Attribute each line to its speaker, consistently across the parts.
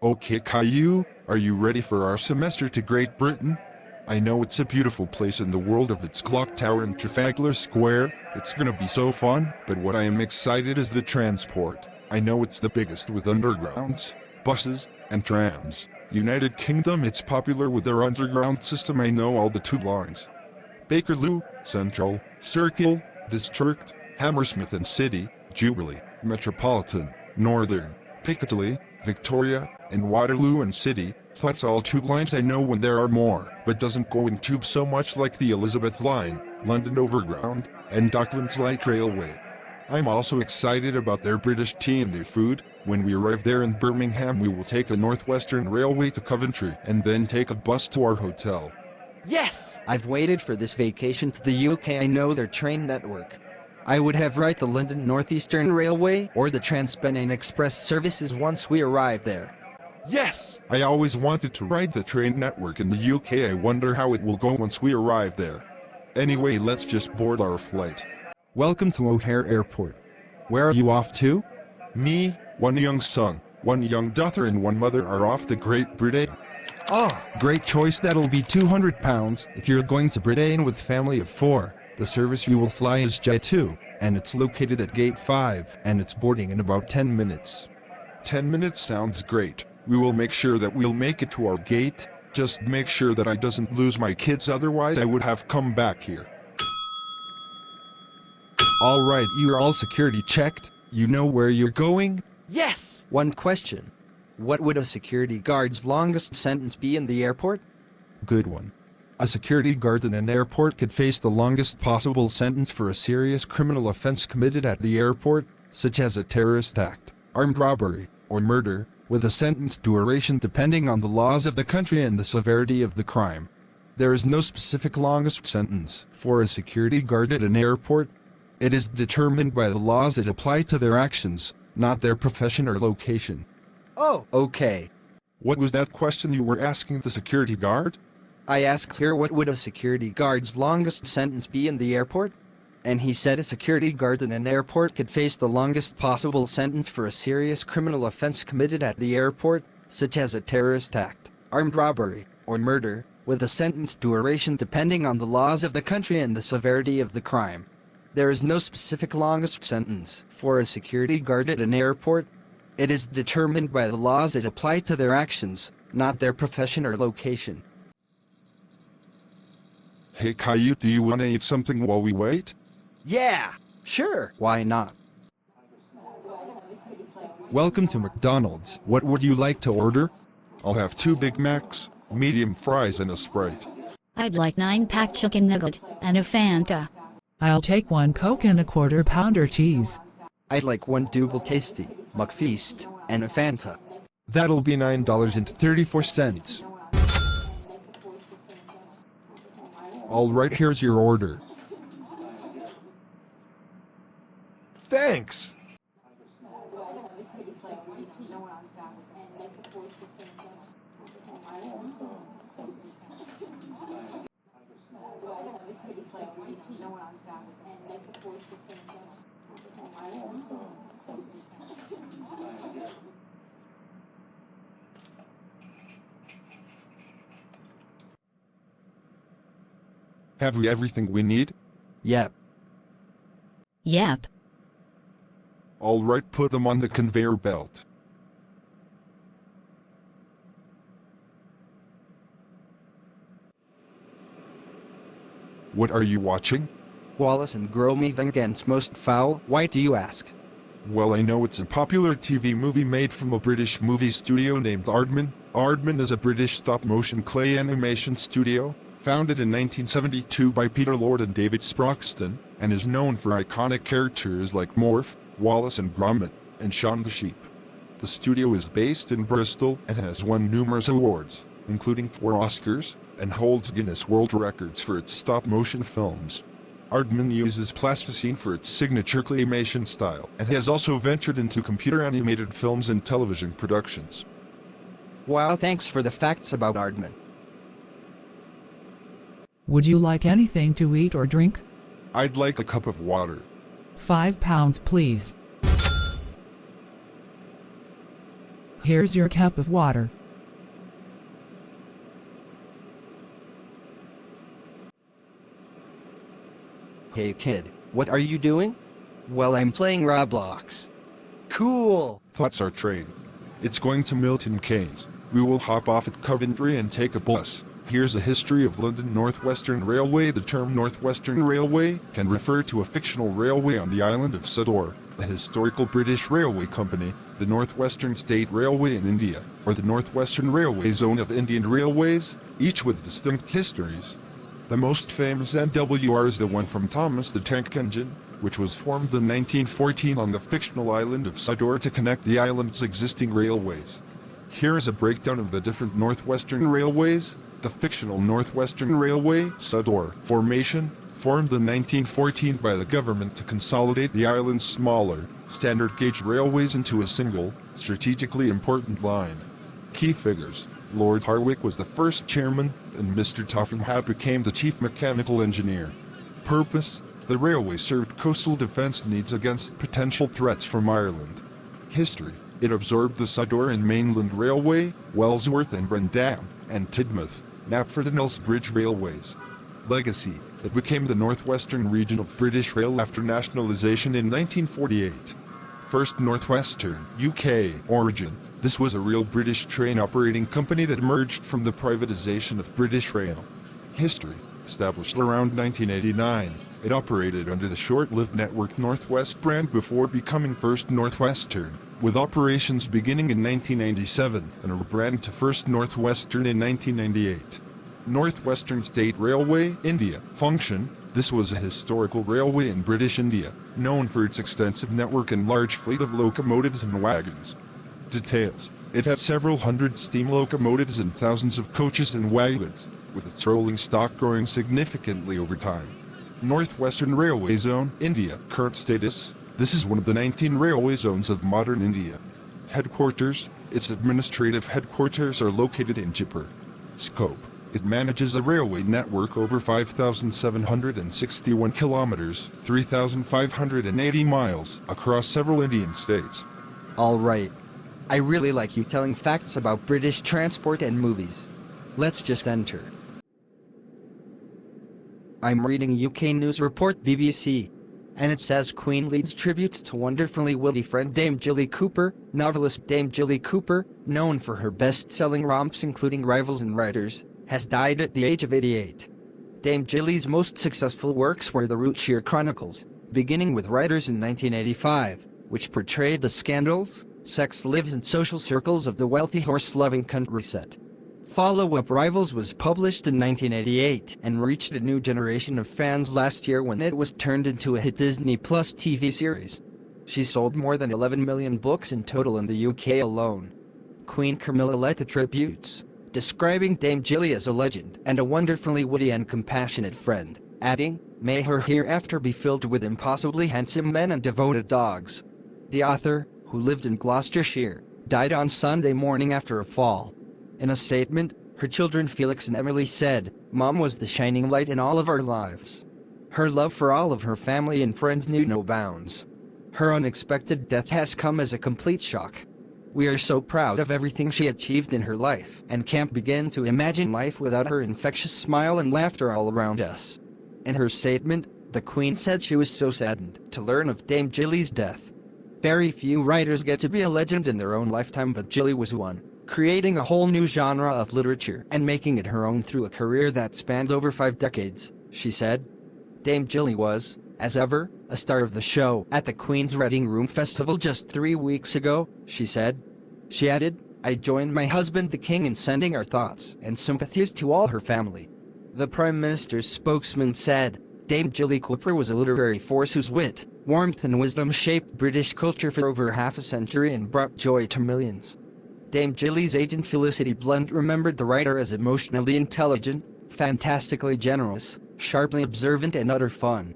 Speaker 1: Okay, Caillou, are you ready for our semester to Great Britain? I know it's a beautiful place in the world of its clock tower and Trafalgar Square. It's gonna be so fun, but what I am excited is the transport. I know it's the biggest with undergrounds, buses, and trams. United Kingdom, it's popular with their underground system. I know all the tube lines. Bakerloo, Central, Circle, District, Hammersmith and City, Jubilee, Metropolitan, Northern, Piccadilly, Victoria, and Waterloo and City. That's all tube lines I know when there are more, but doesn't go in tube so much like the Elizabeth Line, London Overground, and Docklands Light Railway. I'm also excited about their British tea and their food. When we arrive there in Birmingham, we will take a Northwestern Railway to Coventry and then take a bus to our hotel.
Speaker 2: Yes! I've waited for this vacation to the UK. I know their train network. I would have ride the London Northeastern Railway or the Transpennine Express services once we arrive there.
Speaker 1: Yes! I always wanted to ride the train network in the UK. I wonder how it will go once we arrive there. Anyway, let's just board our flight.
Speaker 3: Welcome to O'Hare Airport. Where are you off to?
Speaker 1: Me, one young son, one young daughter and one mother are off to Great Britain.
Speaker 3: Oh, great choice. That'll be £200 if you're going to Britain with family of 4. The service you will fly is J2, and it's located at Gate 5, and it's boarding in about 10 minutes.
Speaker 1: 10 minutes sounds great. We will make sure that we'll make it to our gate. Just make sure that I doesn't lose my kids, otherwise I would have come back here.
Speaker 3: Alright, you're all security checked. You know where you're going?
Speaker 2: Yes! One question. What would a security guard's longest sentence be in the airport?
Speaker 3: Good one. A security guard in an airport could face the longest possible sentence for a serious criminal offense committed at the airport, such as a terrorist act, armed robbery, or murder, with a sentence duration depending on the laws of the country and the severity of the crime. There is no specific longest sentence for a security guard at an airport. It is determined by the laws that apply to their actions, not their profession or location.
Speaker 2: Oh, okay.
Speaker 1: What was that question you were asking the security guard?
Speaker 2: I asked her what would a security guard's longest sentence be in the airport? And he said a security guard in an airport could face the longest possible sentence for a serious criminal offense committed at the airport, such as a terrorist act, armed robbery, or murder, with a sentence duration depending on the laws of the country and the severity of the crime. There is no specific longest sentence for a security guard at an airport. It is determined by the laws that apply to their actions, not their profession or location.
Speaker 1: Hey Caillou, do you want to eat something while we wait?
Speaker 2: Yeah, sure, why not?
Speaker 3: Welcome to McDonald's. What would you like to order?
Speaker 1: I'll have 2 Big Macs, medium fries and a Sprite.
Speaker 4: I'd like 9-pack chicken nugget and a Fanta.
Speaker 5: I'll take 1 Coke and a quarter-pounder cheese.
Speaker 2: I'd like 1 double tasty, McFeast, and a Fanta.
Speaker 3: That'll be $9.34. Alright, here's your order.
Speaker 1: Thanks! Have we everything we need?
Speaker 2: Yep.
Speaker 4: Yep.
Speaker 1: Alright, put them on the conveyor belt. What are you watching?
Speaker 2: Wallace and Gromit against Most Foul. Why do you ask?
Speaker 1: Well, I know it's a popular TV movie made from a British movie studio named Aardman. Aardman is a British stop-motion clay animation studio, founded in 1972 by Peter Lord and David Sproxton, and is known for iconic characters like Morph, Wallace and Gromit, and Shaun the Sheep. The studio is based in Bristol and has won numerous awards, including 4 Oscars, and holds Guinness World Records for its stop-motion films. Aardman uses plasticine for its signature claymation style and has also ventured into computer-animated films and television productions.
Speaker 2: Wow, thanks for the facts about Aardman.
Speaker 5: Would you like anything to eat or drink?
Speaker 1: I'd like a cup of water.
Speaker 5: £5, please. Here's your cup of water.
Speaker 2: Hey kid, what are you doing? Well, I'm playing Roblox. Cool!
Speaker 1: That's our train. It's going to Milton Keynes. We will hop off at Coventry and take a bus. Here's a history of London Northwestern Railway. The term Northwestern Railway can refer to a fictional railway on the island of Sodor, the historical British railway company, the Northwestern State Railway in India, or the Northwestern Railway Zone of Indian Railways, each with distinct histories. The most famous NWR is the one from Thomas the Tank Engine, which was formed in 1914 on the fictional island of Sodor to connect the island's existing railways. Here is a breakdown of the different Northwestern Railways. The fictional Northwestern Railway, Sodor formation, formed in 1914 by the government to consolidate the island's smaller, standard-gauge railways into a single, strategically important line. Key figures: Lord Harwick was the first chairman, and Mr. Topham became the chief mechanical engineer. Purpose: the railway served coastal defense needs against potential threats from Ireland. History: it absorbed the Sodor and Mainland Railway, Wellsworth and Brendam, and Tidmouth, Knapford and Elsbridge Railways. Legacy: it became the Northwestern region of British Rail after nationalisation in 1948. First Northwestern, UK, origin: this was a real British train operating company that emerged from the privatisation of British Rail. History: established around 1989, it operated under the short-lived Network Northwest brand before becoming First Northwestern, with operations beginning in 1997 and a rebrand to First Northwestern in 1998. Northwestern State Railway, India. Function: this was a historical railway in British India, known for its extensive network and large fleet of locomotives and wagons. Details: it had several hundred steam locomotives and thousands of coaches and wagons, with its rolling stock growing significantly over time. Northwestern Railway Zone, India. Current status: this is one of the 19 railway zones of modern India. Headquarters: its administrative headquarters are located in Jaipur. Scope: it manages a railway network over 5,761 kilometers, 3,580 miles, across several Indian states.
Speaker 2: Alright. I really like you telling facts about British transport and movies. Let's just enter. I'm reading UK News Report BBC. And it says Queen leads tributes to wonderfully witty friend Dame Jilly Cooper. Novelist Dame Jilly Cooper, known for her best-selling romps including Rivals and Riders, has died at the age of 88. Dame Jilly's most successful works were the Rootshire Chronicles, beginning with Riders in 1985, which portrayed the scandals, sex lives and social circles of the wealthy horse-loving country set. Follow-up Rivals was published in 1988 and reached a new generation of fans last year when it was turned into a hit Disney Plus TV series. She sold more than 11 million books in total in the UK alone. Queen Camilla led the tributes, describing Dame Jilly as a legend and a wonderfully witty and compassionate friend, adding, "May her hereafter be filled with impossibly handsome men and devoted dogs." The author, who lived in Gloucestershire, died on Sunday morning after a fall. In a statement, her children Felix and Emily said, "Mom was the shining light in all of our lives. Her love for all of her family and friends knew no bounds. Her unexpected death has come as a complete shock. We are so proud of everything she achieved in her life and can't begin to imagine life without her infectious smile and laughter all around us." In her statement, the Queen said she was so saddened to learn of Dame Jilly's death. Very few writers get to be a legend in their own lifetime, but Jilly was one, creating a whole new genre of literature and making it her own through a career that spanned over 5 decades, she said. Dame Jilly was, as ever, a star of the show at the Queen's Reading Room Festival just 3 weeks ago, she said. She added, "I joined my husband the King in sending our thoughts and sympathies to all her family." The Prime Minister's spokesman said, Dame Jilly Cooper was a literary force whose wit, warmth and wisdom shaped British culture for over half a century and brought joy to millions. Dame Jilly's agent Felicity Blunt remembered the writer as emotionally intelligent, fantastically generous, sharply observant and utter fun.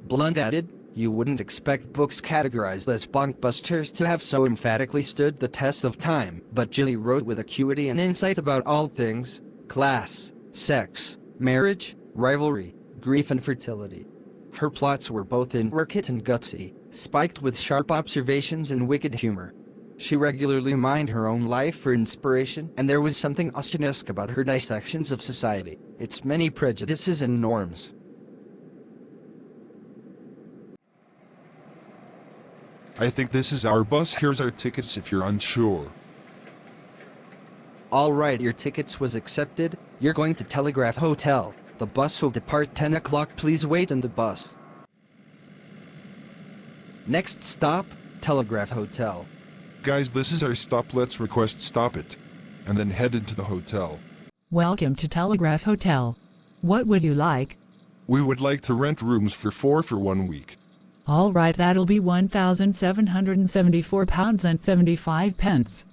Speaker 2: Blunt added, "You wouldn't expect books categorized as blockbusters to have so emphatically stood the test of time, but Jilly wrote with acuity and insight about all things: class, sex, marriage, rivalry, grief and fertility." Her plots were both intricate and gutsy, spiked with sharp observations and wicked humor. She regularly mined her own life for inspiration, and there was something Austenesque about her dissections of society, its many prejudices and norms.
Speaker 1: I think this is our bus. Here's our tickets if you're unsure.
Speaker 2: Alright, your tickets was accepted. You're going to Telegraph Hotel. The bus will depart 10 o'clock. Please wait in the bus. Next stop, Telegraph Hotel.
Speaker 1: Guys, this is our stop. Let's request stop it. And then head into the hotel.
Speaker 5: Welcome to Telegraph Hotel. What would you like?
Speaker 1: We would like to rent rooms for 4 for 1 week.
Speaker 5: All right, that'll be £1,774.75.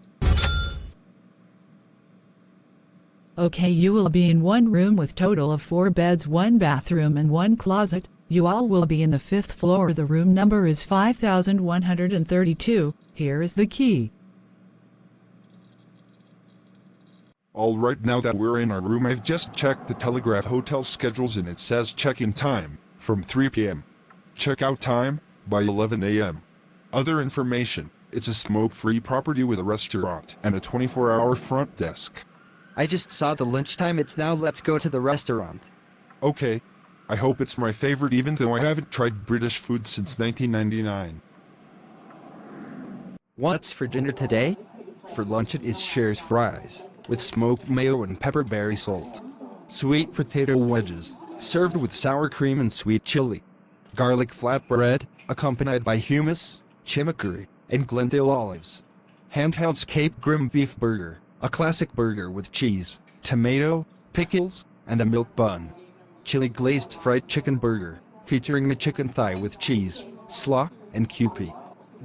Speaker 5: Okay, you will be in one room with total of 4 beds, 1 bathroom and 1 closet. You all will be in the 5th floor. The room number is 5132. Here is the key.
Speaker 1: Alright, now that we're in our room, I've just checked the Telegraph Hotel schedules and it says check-in time from 3 p.m. Check-out time by 11 a.m. Other information: it's a smoke-free property with a restaurant and a 24-hour front desk.
Speaker 2: I just saw the lunchtime. It's now. Let's go to the restaurant.
Speaker 1: Okay. I hope it's my favorite, even though I haven't tried British food since 1999.
Speaker 2: What's for dinner today?
Speaker 3: For lunch it is Cher's fries, with smoked mayo and pepperberry salt. Sweet potato wedges, served with sour cream and sweet chili. Garlic flatbread, accompanied by hummus, chimichurri, and Glendale olives. Handheld's Cape Grim beef burger, a classic burger with cheese, tomato, pickles, and a milk bun. Chili glazed fried chicken burger, featuring a chicken thigh with cheese, slaw, and Kewpie.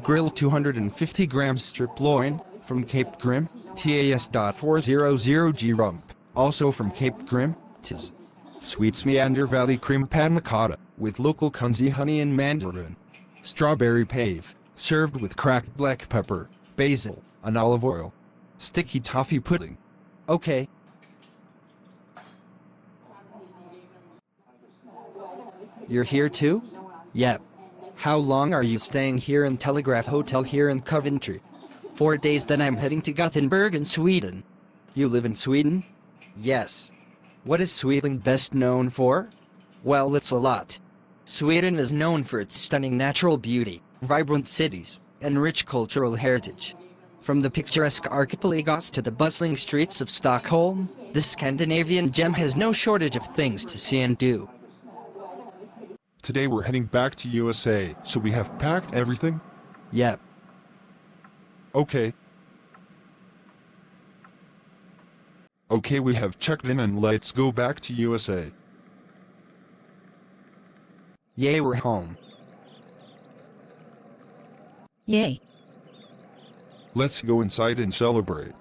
Speaker 3: Grilled 250 grams strip loin, from Cape Grim, TAS.400G rump, also from Cape Grim, tis. Sweets Meander Valley cream panna cotta, with local kunzi honey and mandarin. Strawberry pave, served with cracked black pepper, basil, and olive oil. Sticky toffee pudding.
Speaker 2: Okay. You're here too? Yep. How long are you staying here in Telegraph Hotel here in Coventry? 4 days, then I'm heading to Gothenburg in Sweden. You live in Sweden? Yes. What is Sweden best known for? Well, it's a lot. Sweden is known for its stunning natural beauty, vibrant cities, and rich cultural heritage. From the picturesque archipelagos to the bustling streets of Stockholm, this Scandinavian gem has no shortage of things to see and do.
Speaker 1: Today we're heading back to USA, so we have packed everything?
Speaker 2: Yep.
Speaker 1: Okay. Okay, we have checked in and let's go back to USA.
Speaker 2: Yay, we're home.
Speaker 4: Yay.
Speaker 1: Let's go inside and celebrate.